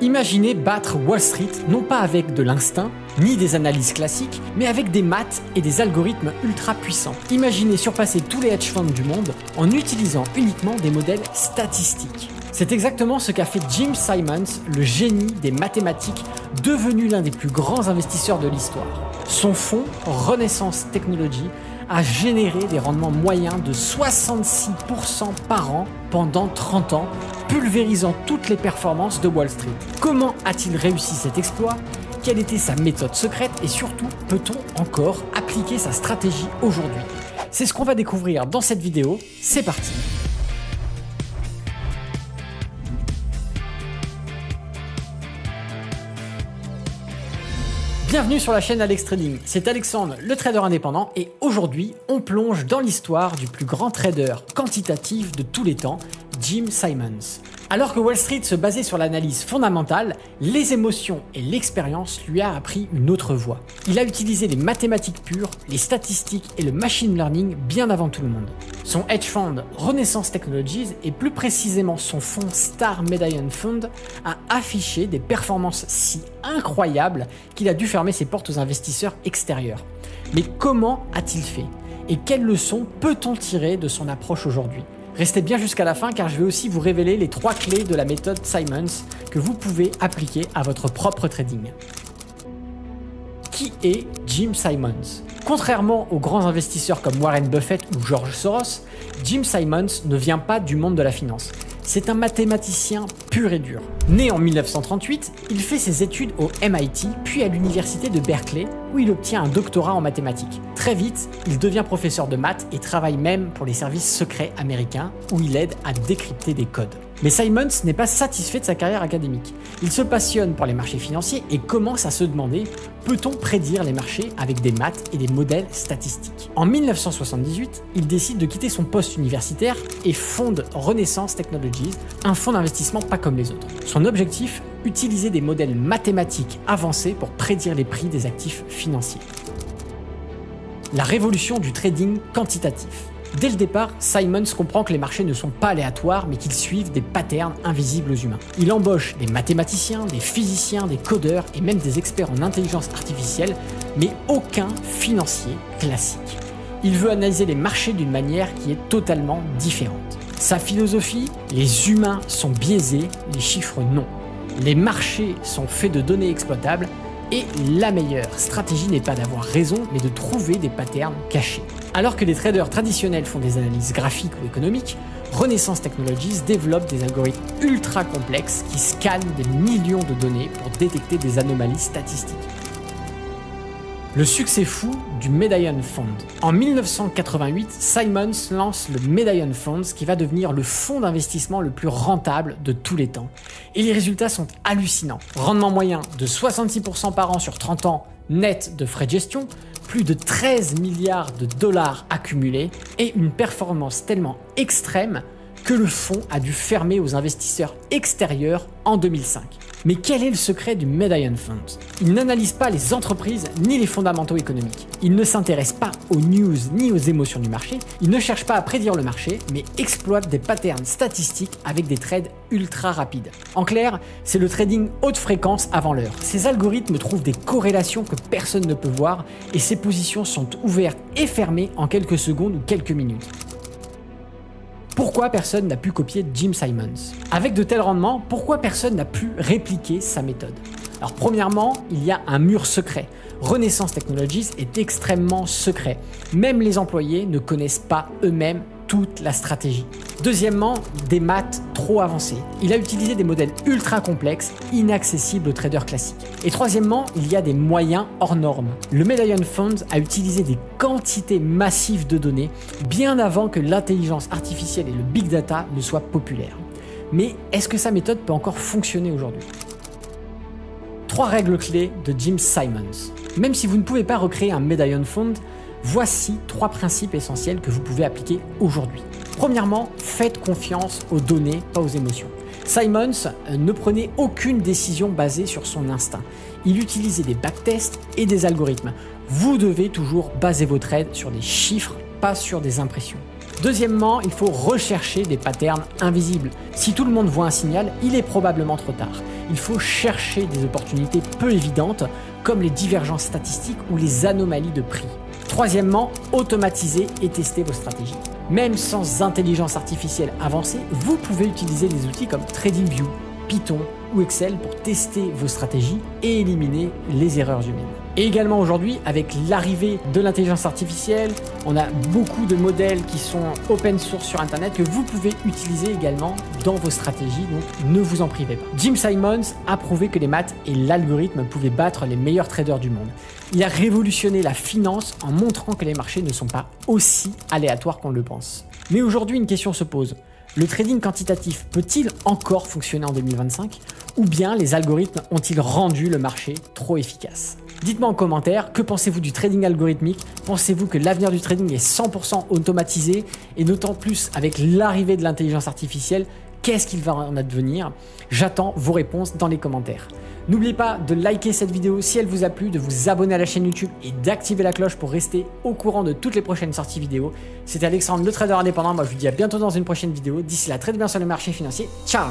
Imaginez battre Wall Street non pas avec de l'instinct, ni des analyses classiques, mais avec des maths et des algorithmes ultra puissants. Imaginez surpasser tous les hedge funds du monde en utilisant uniquement des modèles statistiques. C'est exactement ce qu'a fait Jim Simons, le génie des mathématiques, devenu l'un des plus grands investisseurs de l'histoire. Son fonds, Renaissance Technology, a généré des rendements moyens de 66% par an pendant 30 ans, pulvérisant toutes les performances de Wall Street. Comment a-t-il réussi cet exploit ? Quelle était sa méthode secrète et surtout, peut-on encore appliquer sa stratégie aujourd'hui ? C'est ce qu'on va découvrir dans cette vidéo, c'est parti. Bienvenue sur la chaîne Alex Trading, c'est Alexandre, le trader indépendant, et aujourd'hui, on plonge dans l'histoire du plus grand trader quantitatif de tous les temps, Jim Simons. Alors que Wall Street se basait sur l'analyse fondamentale, les émotions et l'expérience lui a appris une autre voie. Il a utilisé les mathématiques pures, les statistiques et le machine learning bien avant tout le monde. Son hedge fund Renaissance Technologies et plus précisément son fonds Star Medallion Fund a affiché des performances si incroyables qu'il a dû fermer ses portes aux investisseurs extérieurs. Mais comment a-t-il fait? Et quelles leçons peut-on tirer de son approche aujourd'hui? Restez bien jusqu'à la fin car je vais aussi vous révéler les 3 clés de la méthode Simons que vous pouvez appliquer à votre propre trading. Qui est Jim Simons? Contrairement aux grands investisseurs comme Warren Buffett ou George Soros, Jim Simons ne vient pas du monde de la finance. C'est un mathématicien pur et dur. Né en 1938, il fait ses études au MIT puis à l'université de Berkeley où il obtient un doctorat en mathématiques. Très vite, il devient professeur de maths et travaille même pour les services secrets américains où il aide à décrypter des codes. Mais Simons n'est pas satisfait de sa carrière académique. Il se passionne pour les marchés financiers et commence à se demander, peut-on prédire les marchés avec des maths et des modèles statistiques? En 1978, il décide de quitter son poste universitaire et fonde Renaissance Technologies, un fonds d'investissement pas comme les autres. Son objectif, utiliser des modèles mathématiques avancés pour prédire les prix des actifs financiers. La révolution du trading quantitatif. Dès le départ, Simons comprend que les marchés ne sont pas aléatoires mais qu'ils suivent des patterns invisibles aux humains. Il embauche des mathématiciens, des physiciens, des codeurs et même des experts en intelligence artificielle, mais aucun financier classique. Il veut analyser les marchés d'une manière qui est totalement différente. Sa philosophie, les humains sont biaisés, les chiffres non. Les marchés sont faits de données exploitables et la meilleure stratégie n'est pas d'avoir raison mais de trouver des patterns cachés. Alors que les traders traditionnels font des analyses graphiques ou économiques, Renaissance Technologies développe des algorithmes ultra complexes qui scannent des millions de données pour détecter des anomalies statistiques. Le succès fou du Medallion Fund. En 1988, Simons lance le Medallion Fund qui va devenir le fonds d'investissement le plus rentable de tous les temps. Et les résultats sont hallucinants. Rendement moyen de 66% par an sur 30 ans net de frais de gestion, plus de 13 milliards de dollars accumulés et une performance tellement extrême que le fonds a dû fermer aux investisseurs extérieurs en 2005. Mais quel est le secret du Medallion Fund? Il n'analyse pas les entreprises ni les fondamentaux économiques. Il ne s'intéresse pas aux news ni aux émotions du marché. Il ne cherche pas à prédire le marché, mais exploite des patterns statistiques avec des trades ultra rapides. En clair, c'est le trading haute fréquence avant l'heure. Ces algorithmes trouvent des corrélations que personne ne peut voir et ces positions sont ouvertes et fermées en quelques secondes ou quelques minutes. Pourquoi personne n'a pu copier Jim Simons? Avec de tels rendements, pourquoi personne n'a pu répliquer sa méthode? Alors premièrement, il y a un mur secret. Renaissance Technologies est extrêmement secret. Même les employés ne connaissent pas eux-mêmes toute la stratégie. Deuxièmement, des maths trop avancées. Il a utilisé des modèles ultra complexes, inaccessibles aux traders classiques. Et troisièmement, il y a des moyens hors normes. Le Medallion Fund a utilisé des quantités massives de données bien avant que l'intelligence artificielle et le big data ne soient populaires. Mais est-ce que sa méthode peut encore fonctionner aujourd'hui? 3 règles clés de Jim Simons. Même si vous ne pouvez pas recréer un Medallion Fund, voici 3 principes essentiels que vous pouvez appliquer aujourd'hui. Premièrement, faites confiance aux données, pas aux émotions. Simons ne prenait aucune décision basée sur son instinct. Il utilisait des backtests et des algorithmes. Vous devez toujours baser vos trades sur des chiffres, pas sur des impressions. Deuxièmement, il faut rechercher des patterns invisibles. Si tout le monde voit un signal, il est probablement trop tard. Il faut chercher des opportunités peu évidentes, comme les divergences statistiques ou les anomalies de prix. Troisièmement, automatiser et tester vos stratégies. Même sans intelligence artificielle avancée, vous pouvez utiliser des outils comme TradingView, Python ou Excel pour tester vos stratégies et éliminer les erreurs humaines. Et également aujourd'hui, avec l'arrivée de l'intelligence artificielle, on a beaucoup de modèles qui sont open source sur Internet que vous pouvez utiliser également dans vos stratégies, donc ne vous en privez pas. Jim Simons a prouvé que les maths et l'algorithme pouvaient battre les meilleurs traders du monde. Il a révolutionné la finance en montrant que les marchés ne sont pas aussi aléatoires qu'on le pense. Mais aujourd'hui, une question se pose. Le trading quantitatif peut-il encore fonctionner en 2025 ou bien les algorithmes ont-ils rendu le marché trop efficace? Dites-moi en commentaire, que pensez-vous du trading algorithmique? Pensez-vous que l'avenir du trading est 100% automatisé? Et d'autant plus avec l'arrivée de l'intelligence artificielle, qu'est-ce qu'il va en advenir? J'attends vos réponses dans les commentaires. N'oubliez pas de liker cette vidéo si elle vous a plu, de vous abonner à la chaîne YouTube et d'activer la cloche pour rester au courant de toutes les prochaines sorties vidéo. C'était Alexandre, le trader indépendant. Moi, je vous dis à bientôt dans une prochaine vidéo. D'ici là, très bien sur le marché financier. Ciao!